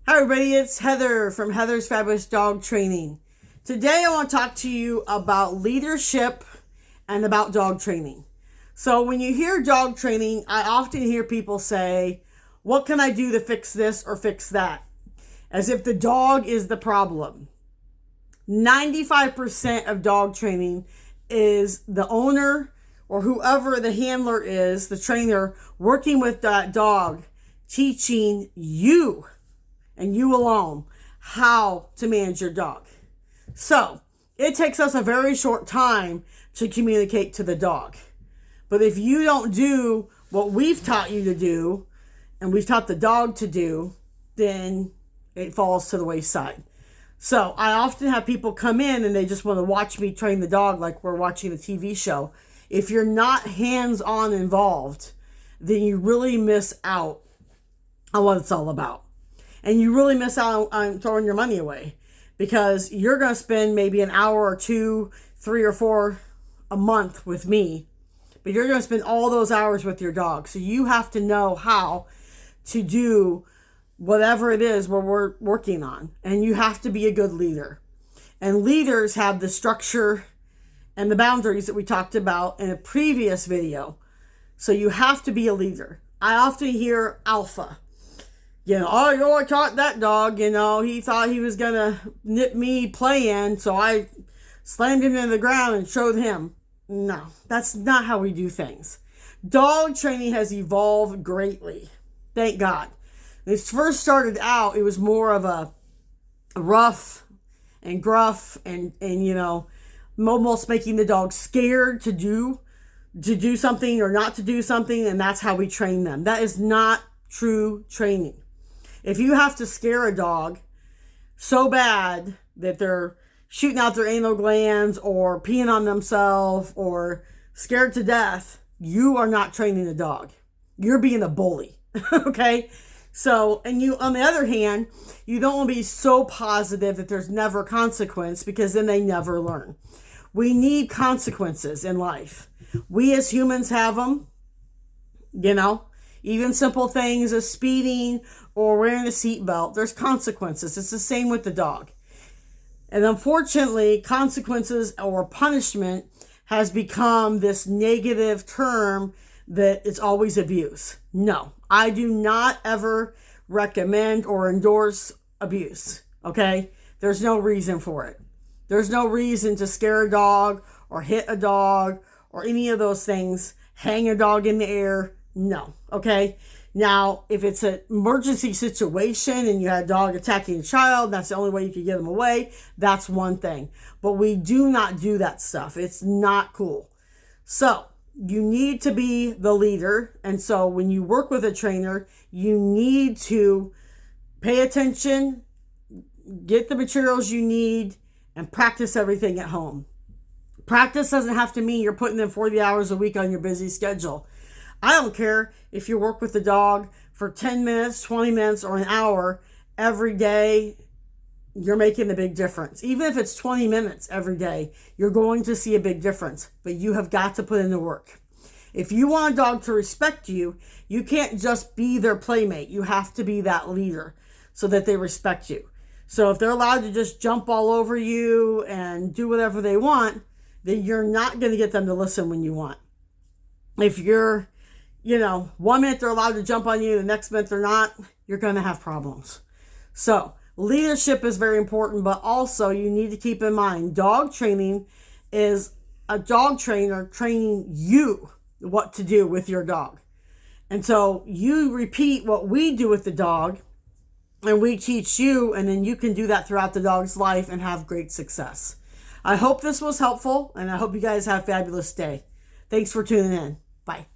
Hi everybody, it's Heather from Heather's Fabulous Dog Training. Today I want to talk to you about leadership and about dog training. So when you hear dog training, I often hear people say, what can I do to fix this or fix that? As if the dog is the problem. 95% of dog training is the owner or whoever the handler is, the trainer, working with that dog, teaching you and you alone how to manage your dog. So it takes us a very short time to communicate to the dog. But if you don't do what we've taught you to do and we've taught the dog to do, then it falls to the wayside. So I often have people come in and they just want to watch me train the dog like we're watching a TV show. If you're not hands-on involved, then you really miss out on what it's all about. And you really miss out on throwing your money away because you're going to spend maybe an hour or two, 3 or 4 a month with me, but you're going to spend all those hours with your dog. So you have to know how to do whatever it is we're working on. And you have to be a good leader. And leaders have the structure and the boundaries that we talked about in a previous video. So you have to be a leader. I often hear alpha. I taught that dog, he thought he was going to nip me playing, so I slammed him into the ground and showed him. No, that's not how we do things. Dog training has evolved greatly. Thank God. When it first started out, it was more of a rough and gruff and almost making the dog scared to do something or not to do something, and that's how we train them. That is not true training. If you have to scare a dog so bad that they're shooting out their anal glands or peeing on themselves or scared to death, you are not training the dog. You're being a bully, okay? So, and you, on the other hand, you don't want to be so positive that there's never consequence because then they never learn. We need consequences in life. We as humans have them, even simple things as speeding or wearing a seatbelt, there's consequences. It's the same with the dog. And unfortunately, consequences or punishment has become this negative term that it's always abuse. No, I do not ever recommend or endorse abuse, okay? There's no reason for it. There's no reason to scare a dog or hit a dog or any of those things, hang a dog in the air. No, okay? Now, if it's an emergency situation and you had a dog attacking a child, that's the only way you could get them away, that's one thing. But we do not do that stuff. It's not cool. So, you need to be the leader. And so, when you work with a trainer, you need to pay attention, get the materials you need, and practice everything at home. Practice doesn't have to mean you're putting in 40 hours a week on your busy schedule. I don't care if you work with the dog for 10 minutes, 20 minutes, or an hour every day, you're making a big difference. Even if it's 20 minutes every day, you're going to see a big difference, but you have got to put in the work. If you want a dog to respect you, you can't just be their playmate. You have to be that leader so that they respect you. So if they're allowed to just jump all over you and do whatever they want, then you're not going to get them to listen when you want. If you're 1 minute they're allowed to jump on you, the next minute they're not, you're going to have problems. So leadership is very important, but also you need to keep in mind, dog training is a dog trainer training you what to do with your dog. And so you repeat what we do with the dog and we teach you, and then you can do that throughout the dog's life and have great success. I hope this was helpful, and I hope you guys have a fabulous day. Thanks for tuning in. Bye.